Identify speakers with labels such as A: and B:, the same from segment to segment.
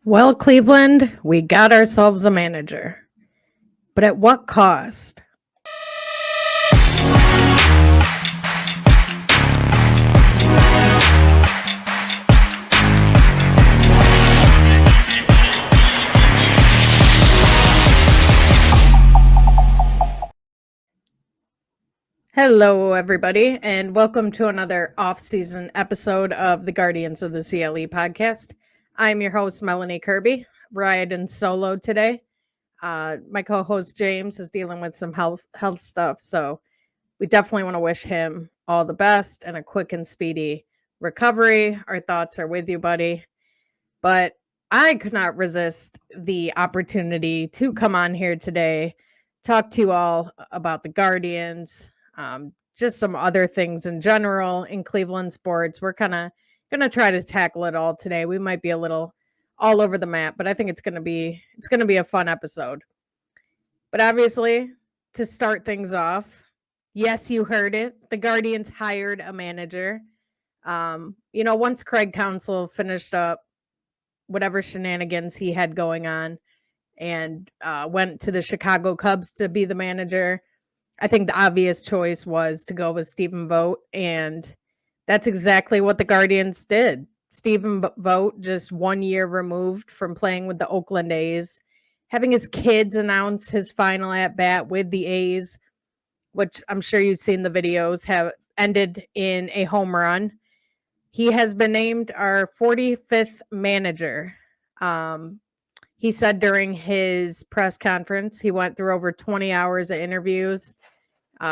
A: Well, Cleveland, we got ourselves a manager. But at what cost? Hello, everybody, and welcome to another off-season episode of the Guardians of the CLE podcast. I'm your host, Melanie Kirby, riding solo today. My co-host, James, is dealing with some health stuff, so we definitely want to wish him all the best and a quick and speedy recovery. Our thoughts are with you, buddy. But I could not resist the opportunity to come on here today, talk to you all about the Guardians, just some other things in general in Cleveland sports. We're kind of going to try to tackle it all today. We might be a little all over the map, but I think it's going to be a fun episode. But obviously, to start things off, yes, you heard it. The Guardians hired a manager. Once Craig Counsell finished up whatever shenanigans he had going on and went to the Chicago Cubs to be the manager, I think the obvious choice was to go with Stephen Vogt, and that's exactly what the Guardians did. Stephen Vogt, just 1 year removed from playing with the Oakland A's, having his kids announce his final at-bat with the A's, which I'm sure you've seen the videos, have ended in a home run. He has been named our 45th manager. He said during his press conference, he went through over 20 hours of interviews.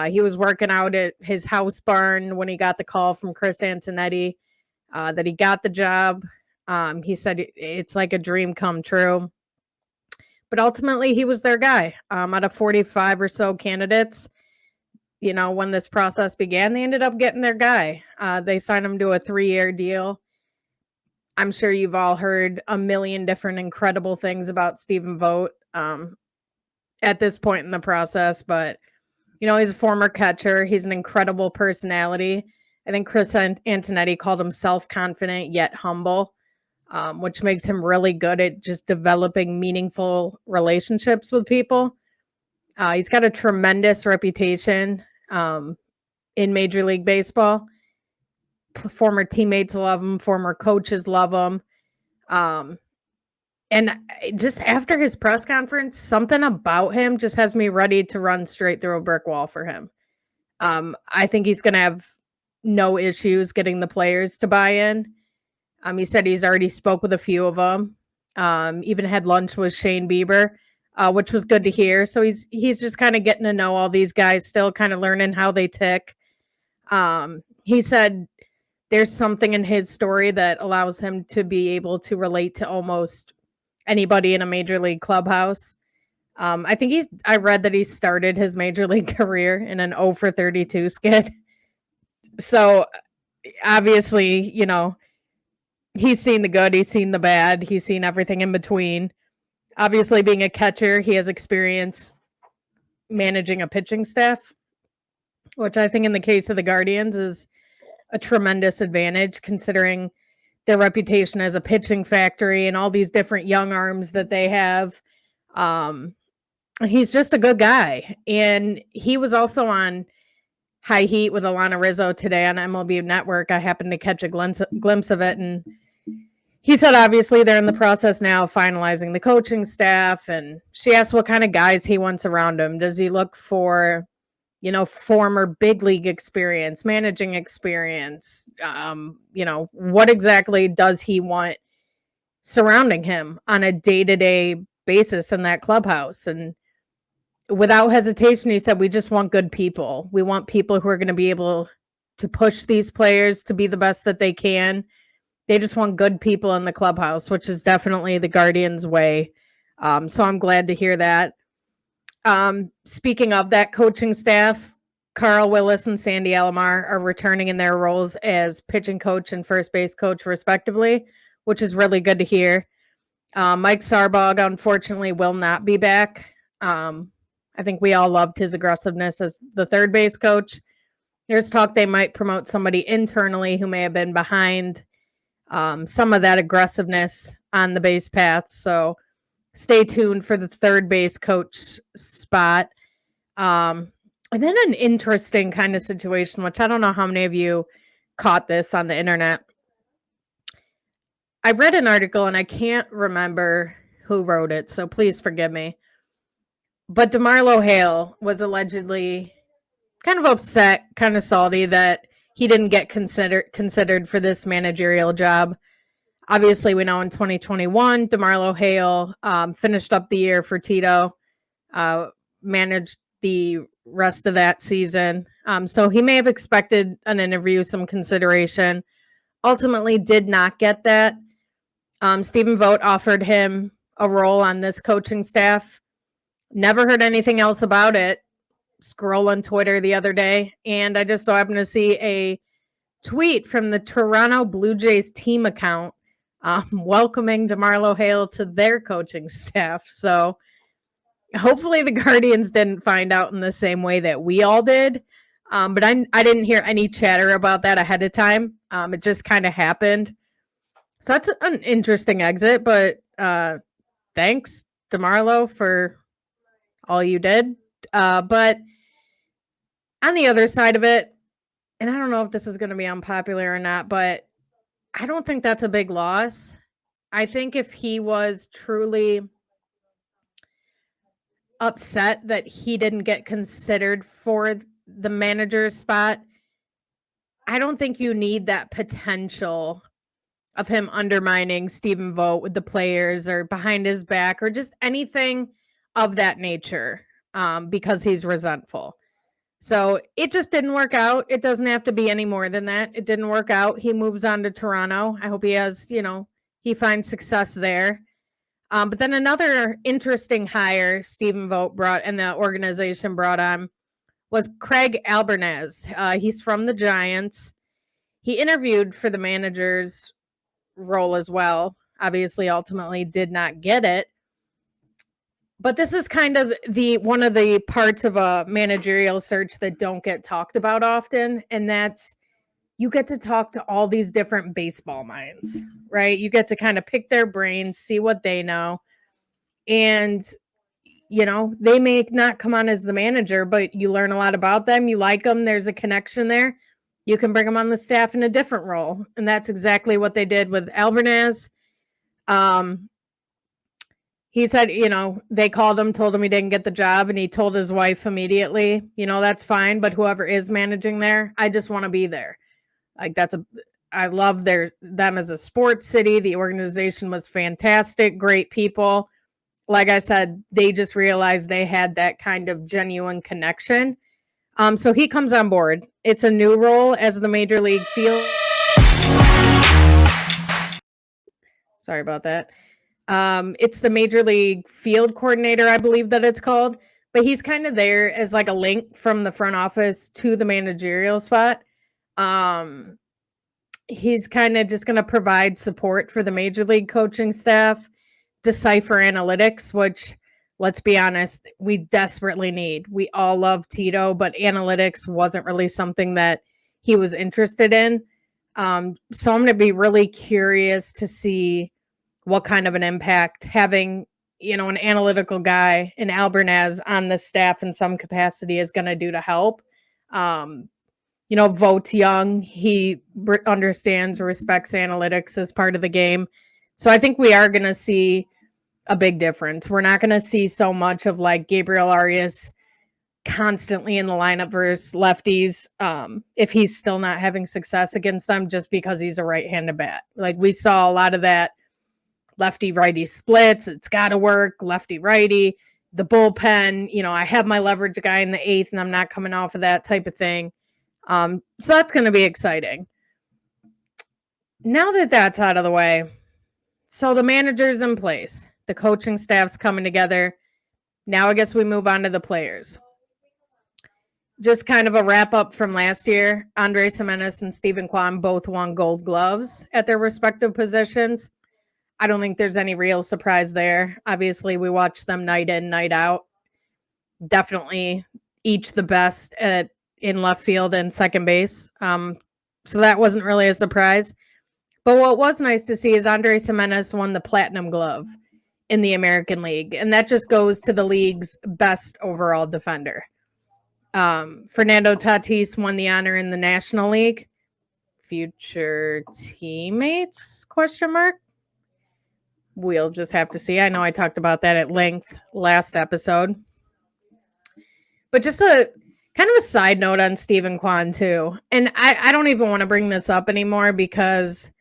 A: He was working out at his house barn when he got the call from Chris Antonetti that he got the job. He said it's like a dream come true. But ultimately, he was their guy. Out of 45 or so candidates, when this process began, they ended up getting their guy. They signed him to a 3-year deal. I'm sure you've all heard a million different incredible things about Stephen Vogt at this point in the process, but he's a former catcher. He's an incredible personality. I think Chris Antonetti called him self-confident yet humble, which makes him really good at just developing meaningful relationships with people. He's got a tremendous reputation in Major League Baseball. Former teammates love him. Former coaches love him. And just after his press conference, something about him just has me ready to run straight through a brick wall for him. I think he's going to have no issues getting the players to buy in. He said he's already spoke with a few of them. Even had lunch with Shane Bieber, which was good to hear. So he's just kind of getting to know all these guys, still kind of learning how they tick. He said there's something in his story that allows him to be able to relate to almost anybody in a major league clubhouse. I read that he started his major league career in an 0 for 32 skid. So obviously, he's seen the good, he's seen the bad, he's seen everything in between. Obviously, being a catcher, he has experience managing a pitching staff, which I think in the case of the Guardians is a tremendous advantage considering their reputation as a pitching factory and all these different young arms that they have. He's just a good guy. And he was also on High Heat with Alana Rizzo today on MLB Network. I happened to catch a glimpse of it. And he said, obviously, they're in the process now of finalizing the coaching staff. And she asked what kind of guys he wants around him. Does he look for former big league experience, managing experience? What exactly does he want surrounding him on a day-to-day basis in that clubhouse? And without hesitation, he said, we just want good people. We want people who are going to be able to push these players to be the best that they can. They just want good people in the clubhouse, which is definitely the Guardians' way. So I'm glad to hear that. Speaking of that coaching staff, Carl Willis and Sandy Alomar are returning in their roles as pitching coach and first base coach, respectively, which is really good to hear. Mike Starbog, unfortunately, will not be back. I think we all loved his aggressiveness as the third base coach. There's talk they might promote somebody internally who may have been behind some of that aggressiveness on the base paths. So stay tuned for the third base coach spot. And then an interesting kind of situation, which I don't know how many of you caught this on the internet. I read an article and I can't remember who wrote it, so please forgive me. But DeMarlo Hale was allegedly kind of upset, kind of salty that he didn't get considered for this managerial job. Obviously, we know in 2021, DeMarlo Hale finished up the year for Tito, managed the rest of that season. So he may have expected an interview, some consideration. Ultimately, did not get that. Stephen Vogt offered him a role on this coaching staff. Never heard anything else about it. Scrolling Twitter the other day, and I just so happened to see a tweet from the Toronto Blue Jays team account welcoming DeMarlo Hale to their coaching staff. So hopefully the Guardians didn't find out in the same way that we all did. But I didn't hear any chatter about that ahead of time. It just kind of happened. So that's an interesting exit, but thanks, DeMarlo, for all you did. But on the other side of it, and I don't know if this is going to be unpopular or not, but I don't think that's a big loss. I think if he was truly upset that he didn't get considered for the manager's spot, I don't think you need that potential of him undermining Stephen Vogt with the players or behind his back or just anything of that nature because he's resentful. So it just didn't work out. It doesn't have to be any more than that. It didn't work out. He moves on to Toronto. I hope he has, he finds success there. But then another interesting hire Stephen Vogt brought and the organization brought on was Craig Albertnez. He's from the Giants. He interviewed for the manager's role as well. Obviously, ultimately did not get it. But this is kind of one of the parts of a managerial search that don't get talked about often, and that's you get to talk to all these different baseball minds, right? You get to kind of pick their brains, see what they know, and they may not come on as the manager, but you learn a lot about them. You like them. There's a connection there. You can bring them on the staff in a different role, and that's exactly what they did with Albertnez. He said, they called him, told him he didn't get the job, and he told his wife immediately, that's fine, but whoever is managing there, I just want to be there. Like I love them as a sports city. The organization was fantastic, great people. Like I said, they just realized they had that kind of genuine connection. So he comes on board. It's a new role as the major league field. Sorry about that. It's the major league field coordinator, I believe that it's called, but he's kind of there as like a link from the front office to the managerial spot. He's kind of just going to provide support for the major league coaching staff, decipher analytics, which, let's be honest, we desperately need. We all love Tito, but analytics wasn't really something that he was interested in. So I'm going to be really curious to see what kind of an impact having, an analytical guy in Albertnez on the staff in some capacity is going to do to help. Vogt's young. He understands, respects analytics as part of the game. So I think we are going to see a big difference. We're not going to see so much of like Gabriel Arias constantly in the lineup versus lefties if he's still not having success against them just because he's a right-handed bat. Like we saw a lot of that lefty-righty splits. It's got to work. Lefty-righty, the bullpen. I have my leverage guy in the eighth, and I'm not coming off of that type of thing. So that's going to be exciting. Now that that's out of the way, so the manager's in place. The coaching staff's coming together. Now I guess we move on to the players. Just kind of a wrap-up from last year. Andres Gimenez and Stephen Kwan both won Gold Gloves at their respective positions. I don't think there's any real surprise there. Obviously, we watch them night in, night out. Definitely each the best in left field and second base. So that wasn't really a surprise. But what was nice to see is Andres Gimenez won the Platinum Glove in the American League, and that just goes to the league's best overall defender. Fernando Tatis won the honor in the National League. Future teammates? ? We'll just have to see. I know I talked about that at length last episode. But just a kind of a side note on Stephen Kwan too. And I don't even want to bring this up anymore because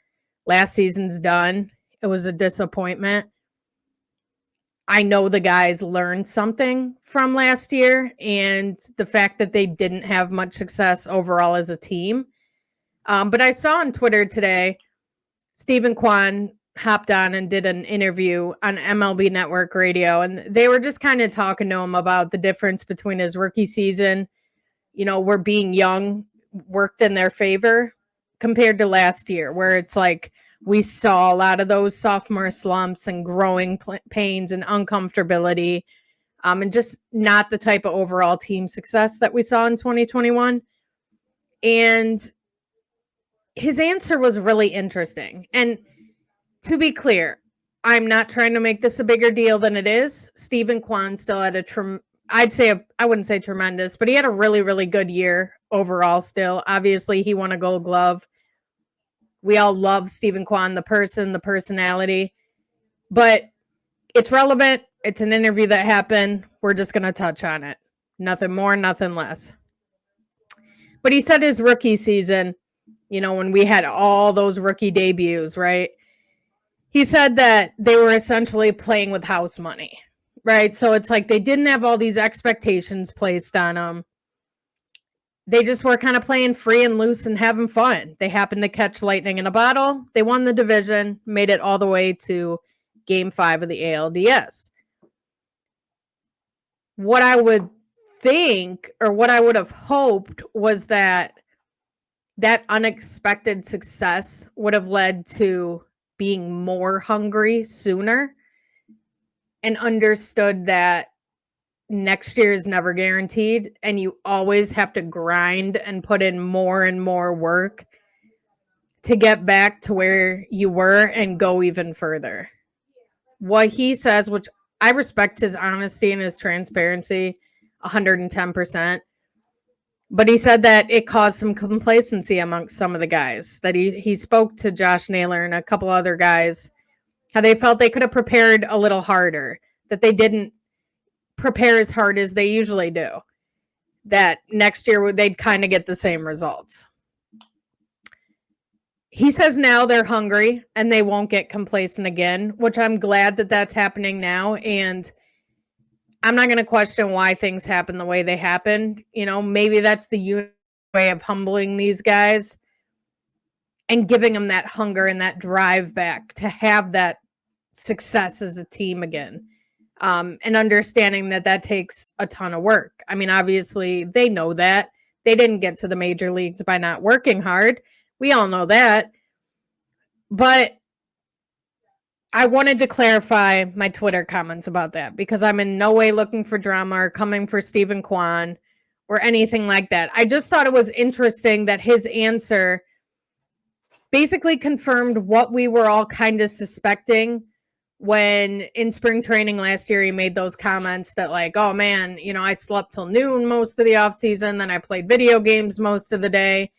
A: last season's done. It was a disappointment. I know the guys learned something from last year and the fact that they didn't have much success overall as a team. But I saw on Twitter today, Stephen Kwan hopped on and did an interview on MLB Network Radio, and they were just kind of talking to him about the difference between his rookie season, where being young worked in their favor compared to last year, where it's like we saw a lot of those sophomore slumps and growing pains and uncomfortability, and just not the type of overall team success that we saw in 2021. And his answer was really interesting. And to be clear, I'm not trying to make this a bigger deal than it is. Stephen Kwan still had I wouldn't say tremendous, but he had a really, really good year overall still. Obviously, he won a Gold Glove. We all love Stephen Kwan, the person, the personality, but it's relevant. It's an interview that happened. We're just going to touch on it. Nothing more, nothing less. But he said his rookie season, when we had all those rookie debuts, right? He said that they were essentially playing with house money, right? So it's like they didn't have all these expectations placed on them. They just were kind of playing free and loose and having fun. They happened to catch lightning in a bottle. They won the division, made it all the way to Game 5 of the ALDS. What I would think, or what I would have hoped, was that unexpected success would have led to being more hungry sooner and understood that next year is never guaranteed and you always have to grind and put in more and more work to get back to where you were and go even further. What he says, which I respect his honesty and his transparency 110%, but he said that it caused some complacency amongst some of the guys, that he spoke to Josh Naylor and a couple other guys, how they felt they could have prepared a little harder, that they didn't prepare as hard as they usually do, that next year they'd kind of get the same results. He says now they're hungry and they won't get complacent again, which I'm glad that that's happening now. And I'm not going to question why things happen the way they happened. Maybe that's the way of humbling these guys and giving them that hunger and that drive back to have that success as a team again. And understanding that takes a ton of work. I mean, obviously, they know that. They didn't get to the major leagues by not working hard. We all know that. But I wanted to clarify my Twitter comments about that because I'm in no way looking for drama or coming for Stephen Kwan or anything like that. I just thought it was interesting that his answer basically confirmed what we were all kind of suspecting when in spring training last year he made those comments that like, oh man, I slept till noon most of the offseason, then I played video games most of the day.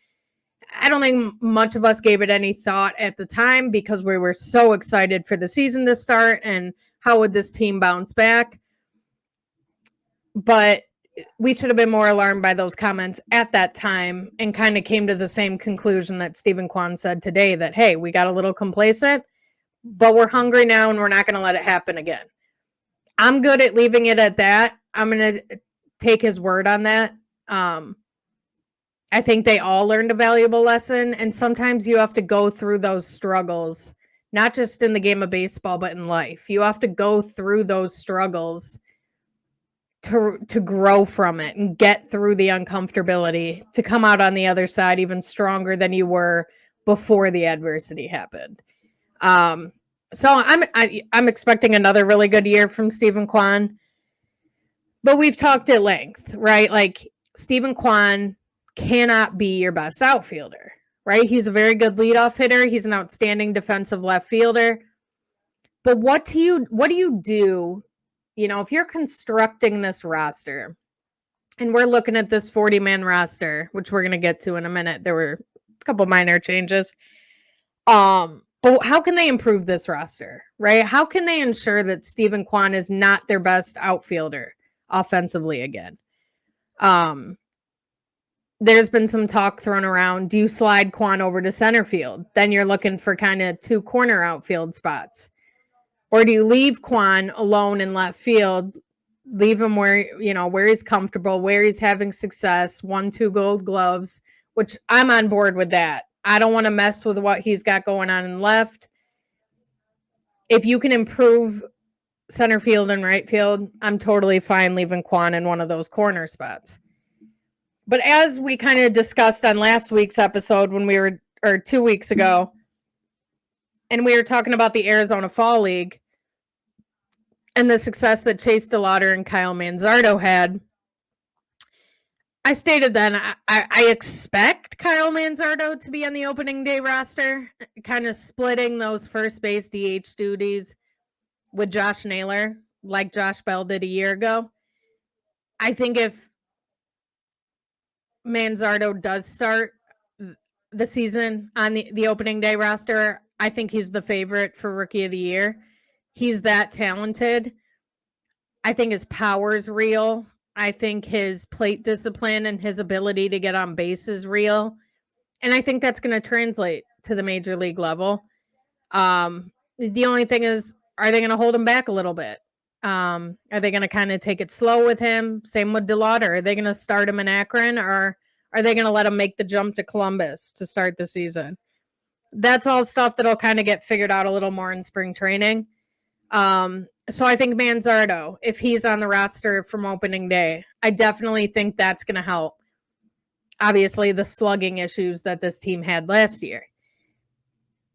A: I don't think much of us gave it any thought at the time because we were so excited for the season to start and how would this team bounce back. But we should have been more alarmed by those comments at that time and kind of came to the same conclusion that Stephen Kwan said today, that, hey, we got a little complacent, but we're hungry now and we're not going to let it happen again. I'm good at leaving it at that. I'm going to take his word on that. I think they all learned a valuable lesson, and sometimes you have to go through those struggles, not just in the game of baseball, but in life. You have to go through those struggles to grow from it and get through the uncomfortability, to come out on the other side even stronger than you were before the adversity happened. So I'm expecting another really good year from Stephen Kwan, but we've talked at length, right? Like Stephen Kwan cannot be your best outfielder, right? He's a very good leadoff hitter. He's an outstanding defensive left fielder. But what do you do, if you're constructing this roster, and we're looking at this 40-man roster, which we're going to get to in a minute. There were a couple minor changes. But how can they improve this roster, right? How can they ensure that Stephen Kwan is not their best outfielder offensively again? There's been some talk thrown around. Do you slide Kwan over to center field? Then you're looking for kind of 2 corner outfield spots. Or do you leave Kwan alone in left field, leave him where he's comfortable, where he's having success, 1-2 gold gloves, which I'm on board with that. I don't want to mess with what he's got going on in left. If you can improve center field and right field, I'm totally fine leaving Kwan in one of those corner spots. But as we kind of discussed on last week's episode or 2 weeks ago, and we were talking about the Arizona Fall League and the success that Chase DeLauder and Kyle Manzardo had, I stated then I expect Kyle Manzardo to be on the opening day roster, kind of splitting those first base DH duties with Josh Naylor, like Josh Bell did a year ago. I think if Manzardo does start the season on the opening day roster, I think he's the favorite for Rookie of the Year. He's that talented. I think his power is real. I think his plate discipline and his ability to get on base is real. And I think that's going to translate to the major league level. The only thing is, are they going to hold him back a little bit? Are they going to kind of take it slow with him? Same with DeLauder. Are they going to start him in Akron, or are they going to let him make the jump to Columbus to start the season? That's all stuff that'll kind of get figured out a little more in spring training. So I think Manzardo, if he's on the roster from opening day, I definitely think that's going to help. Obviously, the slugging issues that this team had last year.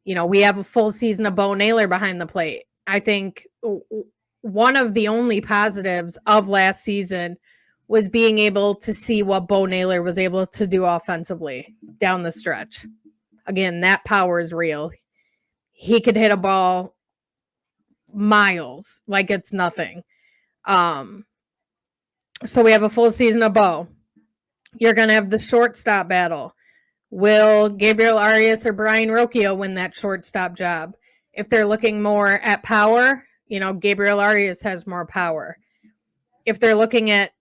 A: We have a full season of Bo Naylor behind the plate. I think one of the only positives of last season was being able to see what Bo Naylor was able to do offensively down the stretch. Again, that power is real. He could hit a ball miles like it's nothing. So we have a full season of Bo. You're going to have the shortstop battle. Will Gabriel Arias or Brian Rocchio win that shortstop job? If they're looking more at power, Gabriel Arias has more power. If they're looking at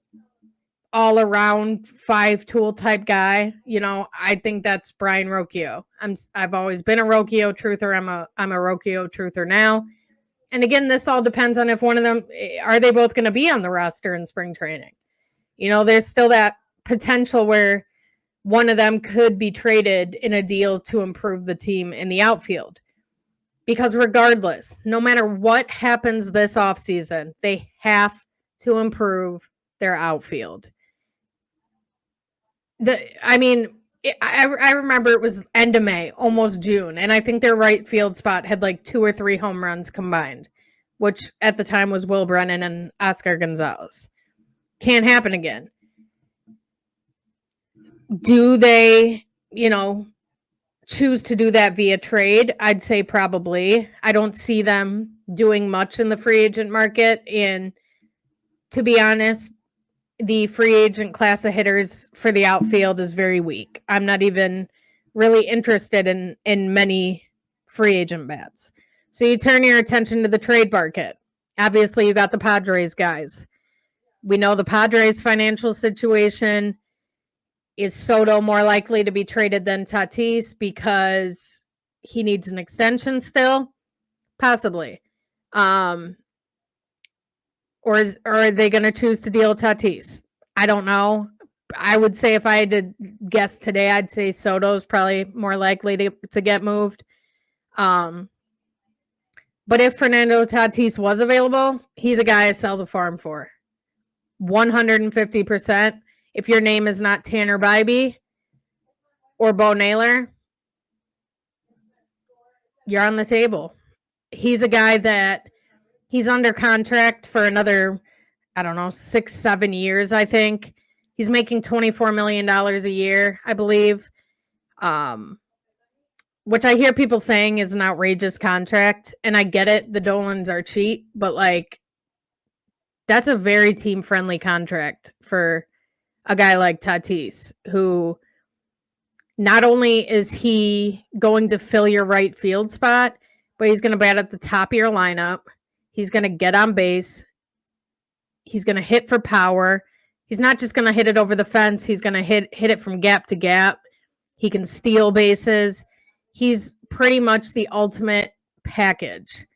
A: all around 5-tool type guy, I think that's Brian Rocchio. I've always been a Rocchio truther. I'm a Rocchio truther now. And again, this all depends on if one of them, are they both going to be on the roster in spring training? There's still that potential where one of them could be traded in a deal to improve the team in the outfield. Because regardless, no matter what happens this offseason, they have to improve their outfield. I remember it was end of May, almost June, and I think their right field spot had like 2 or 3 home runs combined, which at the time was Will Brennan and Oscar Gonzalez. Can't happen again. Do they, choose to do that via trade? I'd say probably. I don't see them doing much in the free agent market, and to be honest, the free agent class of hitters for the outfield is very weak. I'm not even really interested in many free agent bats. So you turn your attention to the trade market. Obviously, you got the Padres guys. We know the Padres' financial situation. Is Soto more likely to be traded than Tatis because he needs an extension still? Possibly. Or are they going to choose to deal Tatis? I don't know. I would say if I had to guess today, I'd say Soto's probably more likely to get moved. But if Fernando Tatis was available, he's a guy I sell the farm for. 150%. If your name is not Tanner Bybee or Bo Naylor, you're on the table. He's a guy that he's under contract for another, 6-7 years, I think. He's making $24 million a year, I believe. which I hear people saying is an outrageous contract. And I get it. The Dolans are cheap, but like, that's a very team-friendly contract for a guy like Tatis, who not only is he going to fill your right field spot, but he's going to bat at the top of your lineup. He's going to get on base. He's going to hit for power. He's not just going to hit it over the fence. He's going to hit it from gap to gap. He can steal bases. He's pretty much the ultimate package.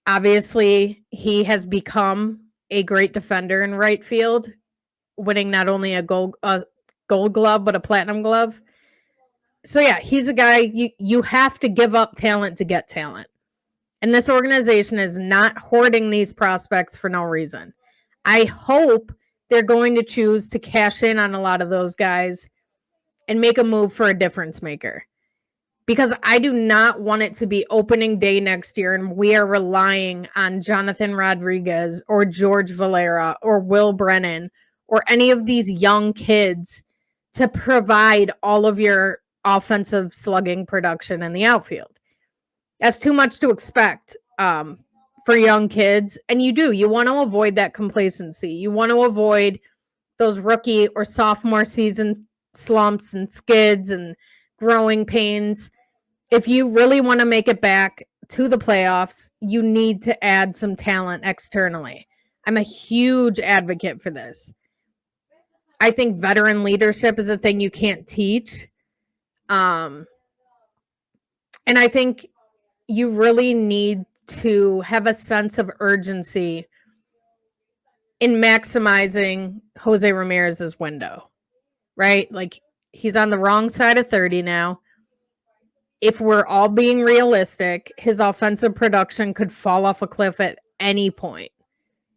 A: Obviously, he has become a great defender in right field, winning not only a gold glove, but a platinum glove. So yeah, he's a guy you have to give up talent to get talent. And this organization is not hoarding these prospects for no reason. I hope they're going to choose to cash in on a lot of those guys and make a move for a difference maker. Because I do not want it to be opening day next year and we are relying on Jonathan Rodriguez or George Valera or Will Brennan or any of these young kids to provide all of your offensive slugging production in the outfield. That's too much to expect for young kids. And you want to avoid that complacency. You want to avoid those rookie or sophomore season slumps and skids and growing pains. If you really want to make it back to the playoffs, you need to add some talent externally. I'm a huge advocate for this. I think veteran leadership is a thing you can't teach. And I think you really need to have a sense of urgency in maximizing Jose Ramirez's window, right? Like, he's on the wrong side of 30 now. If we're all being realistic, his offensive production could fall off a cliff at any point.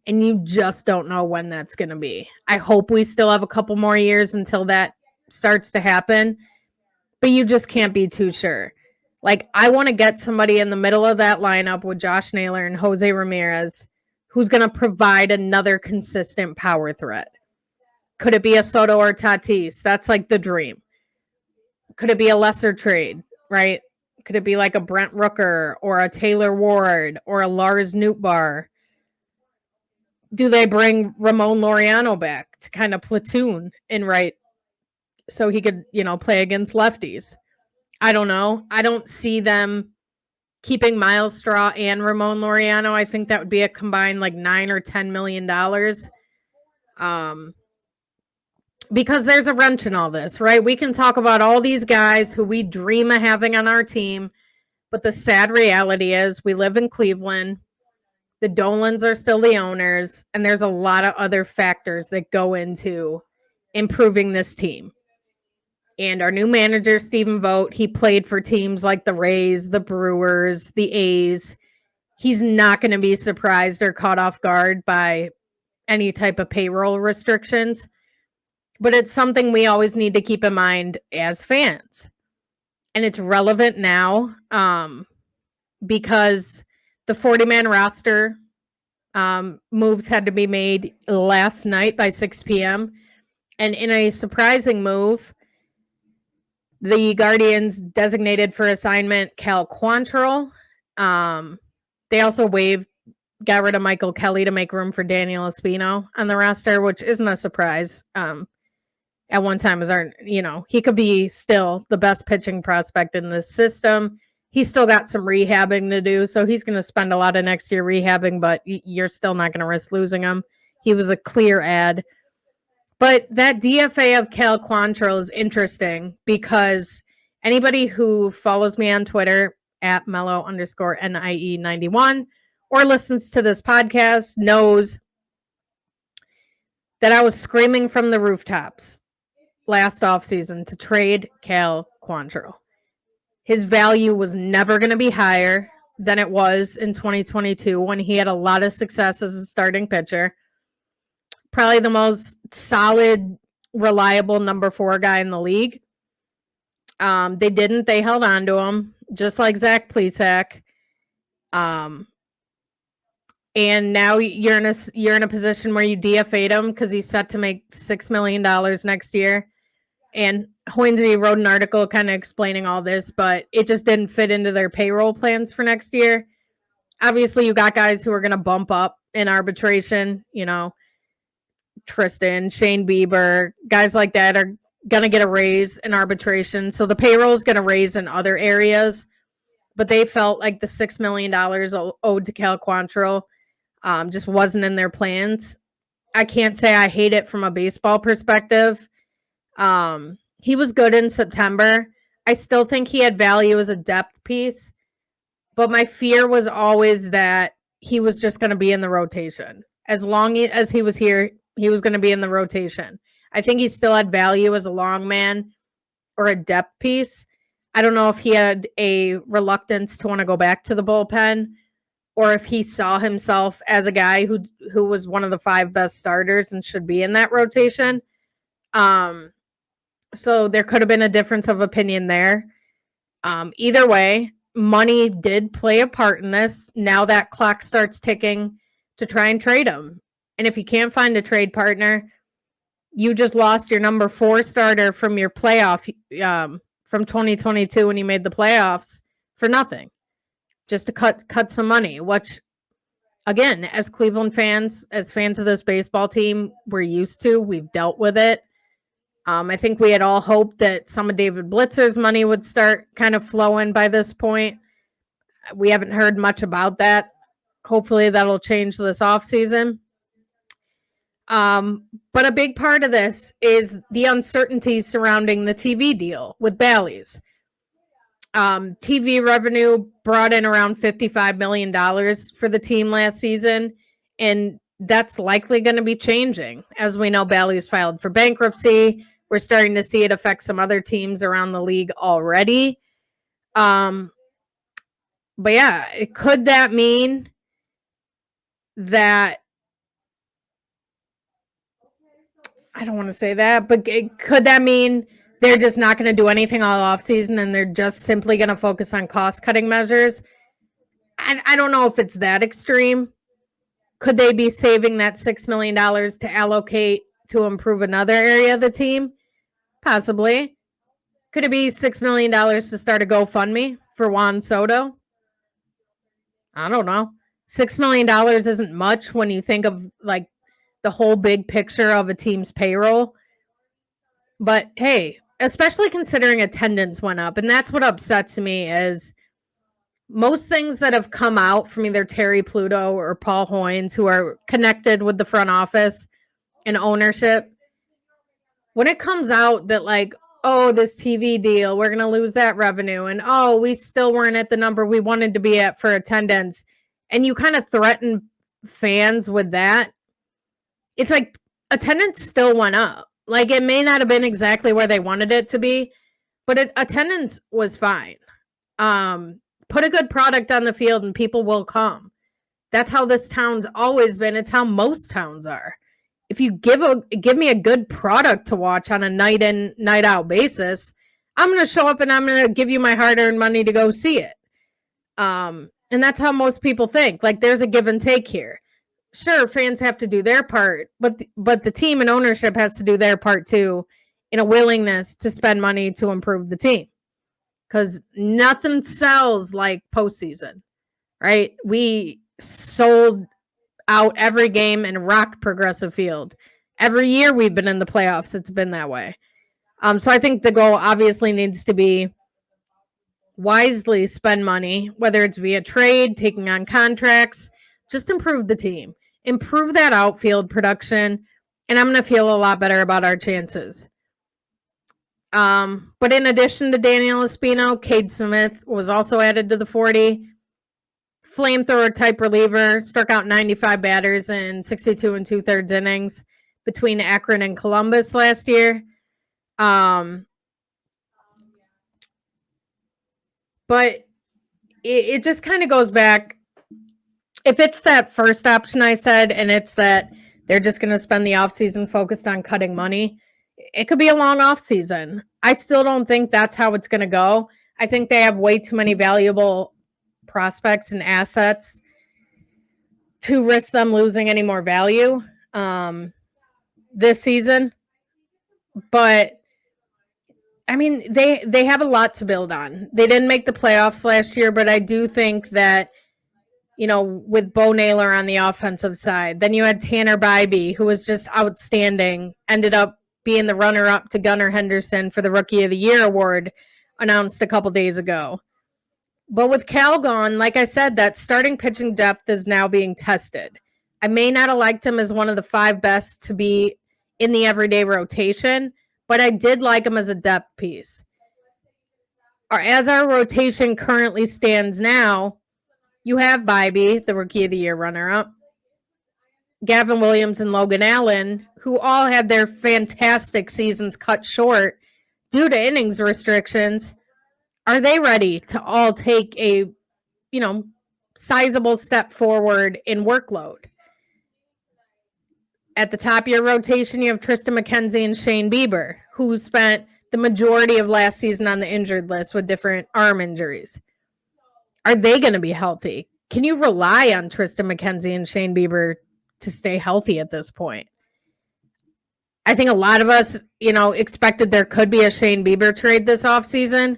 A: And you just don't know when that's going to be. I hope we still have a couple more years until that starts to happen. But you just can't be too sure. Like, I want to get somebody in the middle of that lineup with Josh Naylor and Jose Ramirez who's going to provide another consistent power threat. Could it be a Soto or Tatis? That's like the dream. Could it be a lesser trade, right? Could it be like a Brent Rooker or a Taylor Ward or a Lars Nootbaar? Do they bring Ramon Laureano back to kind of platoon in right so he could, play against lefties? I don't know. I don't see them keeping Miles Straw and Ramon Laureano. I think that would be a combined like $9 or $10 million. Because there's a wrench in all this, right? We can talk about all these guys who we dream of having on our team, but the sad reality is we live in Cleveland. The Dolans are still the owners, and there's a lot of other factors that go into improving this team. And our new manager, Stephen Vogt, he played for teams like the Rays, the Brewers, the A's. He's not going to be surprised or caught off guard by any type of payroll restrictions. But it's something we always need to keep in mind as fans. And it's relevant now because the 40-man roster moves had to be made last night by 6 p.m. And in a surprising move, the Guardians designated for assignment Cal Quantrill. They also got rid of Michael Kelly to make room for Daniel Espino on the roster, which isn't a surprise. At one time, he could be still the best pitching prospect in this system. He's still got some rehabbing to do, so he's going to spend a lot of next year rehabbing, but you're still not going to risk losing him. He was a clear add. But that DFA of Cal Quantrill is interesting because anybody who follows me on Twitter at Mello_NIE91 or listens to this podcast knows that I was screaming from the rooftops last offseason to trade Cal Quantrill. His value was never going to be higher than it was in 2022 when he had a lot of success as a starting pitcher. Probably the most solid, reliable number 4 guy in the league. They held on to him, just like Zach Plesac. And now you're in a position where you DFA'd him because he's set to make $6 million next year. And Hoynesy wrote an article kind of explaining all this, but it just didn't fit into their payroll plans for next year. Obviously, you got guys who are going to bump up in arbitration, Tristan, Shane Bieber, guys like that are going to get a raise in arbitration. So the payroll is going to raise in other areas, but they felt like the $6 million owed to Cal Quantrill just wasn't in their plans. I can't say I hate it from a baseball perspective. He was good in September. I still think he had value as a depth piece, but my fear was always that he was just going to be in the rotation. As long as he was here, he was going to be in the rotation. I think he still had value as a long man or a depth piece. I don't know if he had a reluctance to want to go back to the bullpen, or if he saw himself as a guy who was one of the 5 best starters and should be in that rotation. So there could have been a difference of opinion there. Either way, money did play a part in this. Now that clock starts ticking to try and trade him. And if you can't find a trade partner, you just lost your number 4 starter from your playoff from 2022 when you made the playoffs for nothing, just to cut some money, which, again, as Cleveland fans, as fans of this baseball team, we're used to. We've dealt with it. I think we had all hoped that some of David Blitzer's money would start kind of flowing by this point. We haven't heard much about that. Hopefully that'll change this offseason. But a big part of this is the uncertainty surrounding the TV deal with Bally's. TV revenue brought in around $55 million for the team last season, and that's likely going to be changing. As we know, Bally's filed for bankruptcy. We're starting to see it affect some other teams around the league already. But yeah, could that mean that, I don't want to say that, but could that mean they're just not going to do anything all offseason and they're just simply going to focus on cost-cutting measures? I don't know if it's that extreme. Could they be saving that $6 million to allocate to improve another area of the team? Possibly. Could it be $6 million to start a GoFundMe for Juan Soto? I don't know. $6 million isn't much when you think of like the whole big picture of a team's payroll. But hey, especially considering attendance went up, and that's what upsets me is most things that have come out from either Terry Pluto or Paul Hoynes, who are connected with the front office and ownership, when it comes out that like, oh, this TV deal, we're going to lose that revenue, and oh, we still weren't at the number we wanted to be at for attendance, and you kind of threaten fans with that, it's like attendance still went up. Like, it may not have been exactly where they wanted it to be, but attendance was fine. Put a good product on the field and people will come. That's how this town's always been. It's how most towns are. If you give me a good product to watch on a night in, night out basis, I'm going to show up and I'm going to give you my hard-earned money to go see it. And that's how most people think. Like, there's a give and take here. Sure, fans have to do their part, but the team and ownership has to do their part too, in a willingness to spend money to improve the team. Because nothing sells like postseason, right? We sold out every game and rocked Progressive Field. Every year we've been in the playoffs, it's been that way. So I think the goal obviously needs to be wisely spend money, whether it's via trade, taking on contracts, just improve the team, improve that outfield production, and I'm going to feel a lot better about our chances. But in addition to Daniel Espino, Cade Smith was also added to the 40. Flamethrower type reliever, struck out 95 batters in 62 and 2/3 innings between Akron and Columbus last year. But it just kind of goes back. If it's that first option I said, and it's that they're just going to spend the offseason focused on cutting money, it could be a long offseason. I still don't think that's how it's going to go. I think they have way too many valuable prospects and assets to risk them losing any more value this season. But I mean, they have a lot to build on. They didn't make the playoffs last year, but I do think that, with Bo Naylor on the offensive side, then you had Tanner Bybee, who was just outstanding, ended up being the runner-up to Gunnar Henderson for the Rookie of the Year award, announced a couple days ago. But with Cal gone, like I said, that starting pitching depth is now being tested. I may not have liked him as one of the 5 best to be in the everyday rotation, but I did like him as a depth piece. As our rotation currently stands now, you have Bybee, the Rookie of the Year runner-up, Gavin Williams and Logan Allen, who all had their fantastic seasons cut short due to innings restrictions. Are they ready to all take a, sizable step forward in workload? At the top of your rotation, you have Tristan McKenzie and Shane Bieber, who spent the majority of last season on the injured list with different arm injuries. Are they going to be healthy? Can you rely on Tristan McKenzie and Shane Bieber to stay healthy at this point? I think a lot of us, expected there could be a Shane Bieber trade this offseason.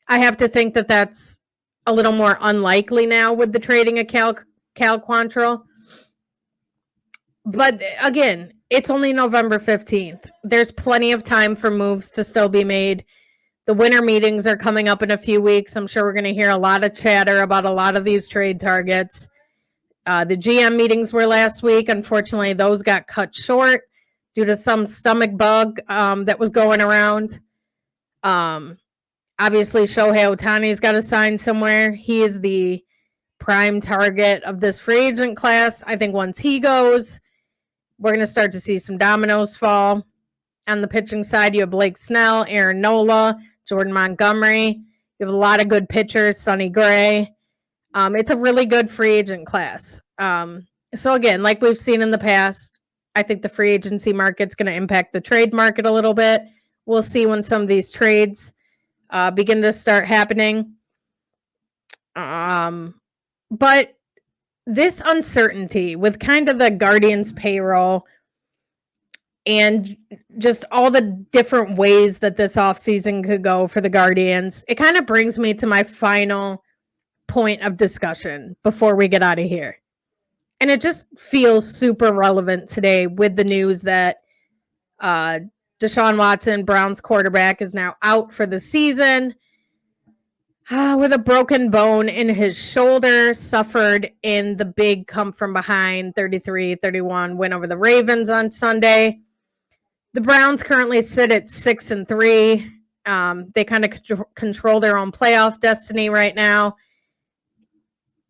A: I have to think that that's a little more unlikely now with the trading of Cal Quantrill. But again, it's only November 15th. There's plenty of time for moves to still be made. The winter meetings are coming up in a few weeks. I'm sure we're going to hear a lot of chatter about a lot of these trade targets. The GM meetings were last week. Unfortunately, those got cut short due to some stomach bug that was going around. Obviously, Shohei Ohtani's got to sign somewhere. He is the prime target of this free agent class. I think once he goes, we're going to start to see some dominoes fall. On the pitching side, you have Blake Snell, Aaron Nola, Jordan Montgomery. You have a lot of good pitchers, Sonny Gray. It's a really good free agent class. So again, like we've seen in the past, I think the free agency market's going to impact the trade market a little bit. We'll see when some of these trades begin to start happening. But this uncertainty with kind of the Guardians payroll and just all the different ways that this offseason could go for the Guardians, it kind of brings me to my final point of discussion before we get out of here. And it just feels super relevant today with the news that Deshaun Watson, Browns quarterback, is now out for the season with a broken bone in his shoulder, suffered in the big come from behind 33-31 win over the Ravens on Sunday. The Browns currently sit at 6-3. They kind of control their own playoff destiny right now.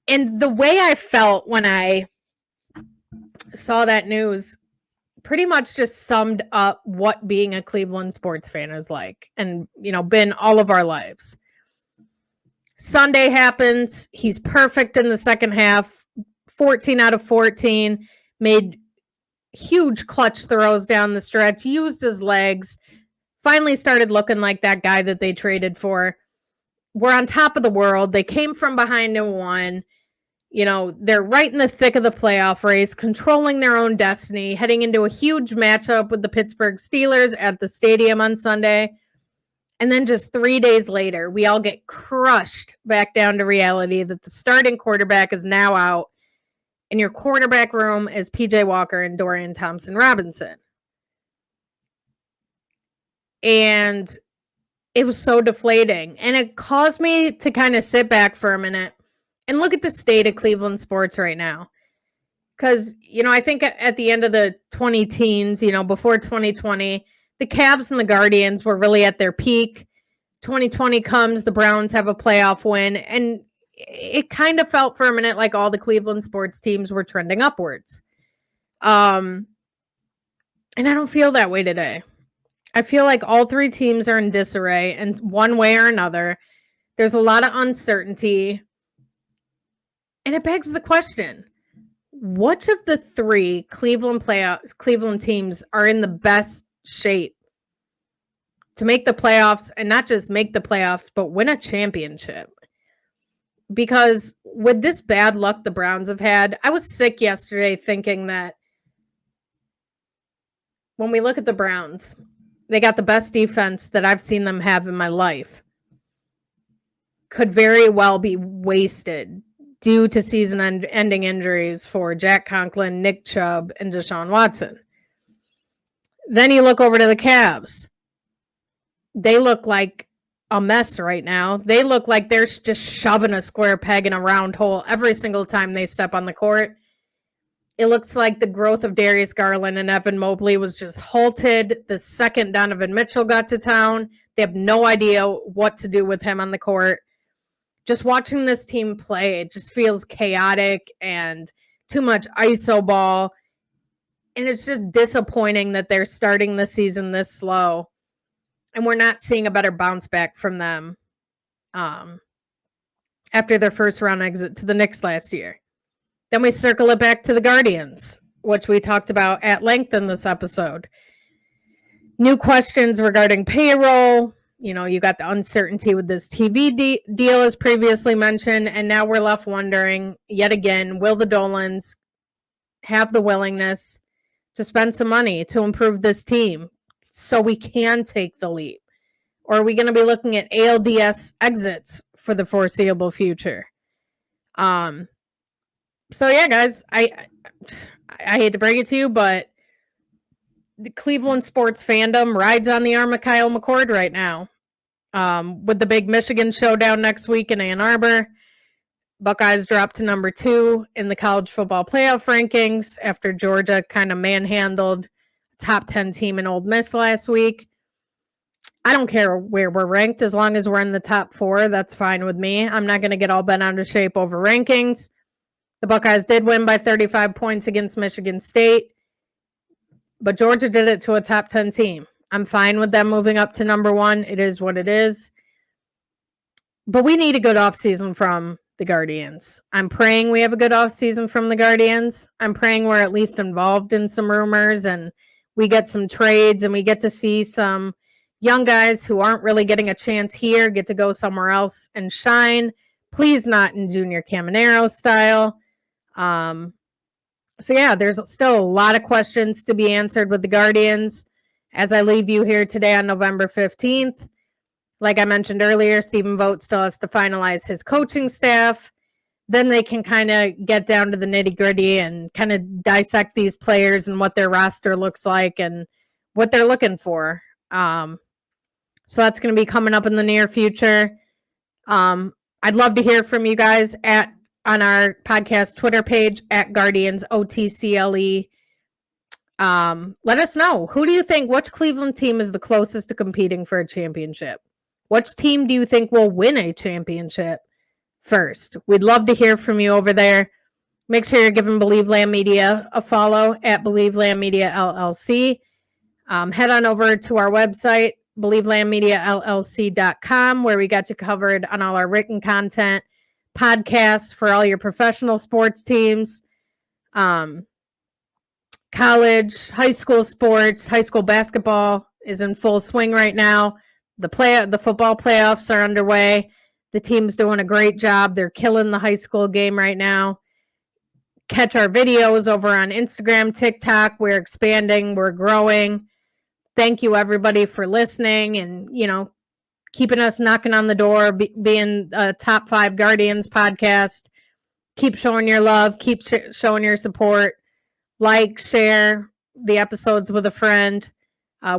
A: And the way I felt when I saw that news pretty much just summed up what being a Cleveland sports fan is like and, been all of our lives. Sunday happens. He's perfect in the second half, 14 out of 14, made huge clutch throws down the stretch, used his legs, finally started looking like that guy that they traded for. We're on top of the world. They came from behind and won. They're right in the thick of the playoff race, controlling their own destiny, heading into a huge matchup with the Pittsburgh Steelers at the stadium on Sunday. And then just 3 days later, we all get crushed back down to reality that the starting quarterback is now out. And your quarterback room is PJ Walker and Dorian Thompson-Robinson. And it was so deflating. And it caused me to kind of sit back for a minute and look at the state of Cleveland sports right now. Because, I think at the end of the 2010s, before 2020, the Cavs and the Guardians were really at their peak. 2020 comes, the Browns have a playoff win, and it kind of felt for a minute like all the Cleveland sports teams were trending upwards. And I don't feel that way today. I feel like all 3 teams are in disarray in one way or another. There's a lot of uncertainty. And it begs the question, which of the 3 Cleveland teams are in the best shape to make the playoffs, and not just make the playoffs, but win a championship? Because with this bad luck the Browns have had, I was sick yesterday thinking that when we look at the Browns, They got the best defense that I've seen them have in my life. Could very well be wasted due to season-ending injuries for Jack Conklin, Nick Chubb, and Deshaun Watson. Then you look over to the Cavs. They look like a mess right now. They look like they're just shoving a square peg in a round hole every single time they step on the court. It looks like the growth of Darius Garland and Evan Mobley was just halted the second Donovan Mitchell got to town. They have no idea what to do with him on the court. Just watching this team play, it just feels chaotic and too much iso ball. And it's just disappointing that they're starting the season this slow. And we're not seeing a better bounce back from them after their first round exit to the Knicks last year. Then we circle it back to the Guardians, which we talked about at length in this episode. New questions regarding payroll. You know, you got the uncertainty with this TV deal as previously mentioned, and now we're left wondering yet again, will the Dolans have the willingness to spend some money to improve this team so we can take the leap? Or are we going to be looking at ALDS exits for the foreseeable future? So yeah, guys, I hate to break it to you, but the Cleveland sports fandom rides on the arm of Kyle McCord right now. With the big Michigan showdown next week in Ann Arbor, Buckeyes dropped to number 2 in the college football playoff rankings after Georgia kind of manhandled top 10 team in Ole Miss last week. I don't care where we're ranked as long as we're in the top 4. That's fine with me. I'm not going to get all bent out of shape over rankings. The Buckeyes did win by 35 points against Michigan State, but Georgia did it to a top 10 team. I'm fine with them moving up to number 1. It is what it is. But we need a good offseason from the Guardians. I'm praying we have a good offseason from the Guardians. I'm praying we're at least involved in some rumors and we get some trades and we get to see some young guys who aren't really getting a chance here get to go somewhere else and shine. Please not in Junior Caminero style. So yeah, there's still a lot of questions to be answered with the Guardians. As I leave you here today on November 15th, like I mentioned earlier, Stephen Vogt still has to finalize his coaching staff. Then they can kind of get down to the nitty-gritty and kind of dissect these players and what their roster looks like and what they're looking for. So that's going to be coming up in the near future. I'd love to hear from you guys on our podcast Twitter page at Guardians OTCLE. Let us know. Who do you think, which Cleveland team is the closest to competing for a championship? Which team do you think will win a championship first? We'd love to hear from you over there. Make sure you're giving Believe Land Media a follow at Believe Land Media LLC. Head on over to our website, believelandmediallc.com, where we got you covered on all our written content, podcasts for all your professional sports teams, college, high school sports. High school basketball is in full swing right now. The football playoffs are underway. The team's doing a great job. They're killing the high school game right now. Catch our videos over on Instagram, TikTok. We're expanding. We're growing. Thank you, everybody, for listening and, keeping us knocking on the door, being a top 5 Guardians podcast. Keep showing your love. Keep showing your support. Like, share the episodes with a friend.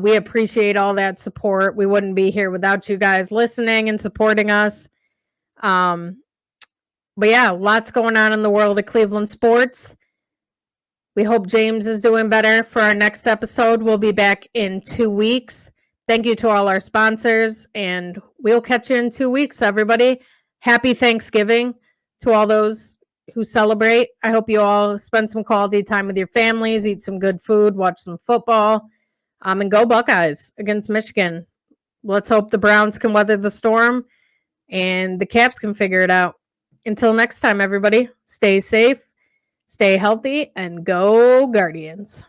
A: We appreciate all that support. We wouldn't be here without you guys listening and supporting us. But yeah, lots going on in the world of Cleveland sports. We hope James is doing better for our next episode. We'll be back in 2 weeks. Thank you to all our sponsors, and we'll catch you in 2 weeks, everybody. Happy Thanksgiving to all those who celebrate. I hope you all spend some quality time with your families, eat some good food, watch some football, and go Buckeyes against Michigan. Let's hope the Browns can weather the storm and the Caps can figure it out. Until next time, everybody, stay safe, stay healthy, and go Guardians.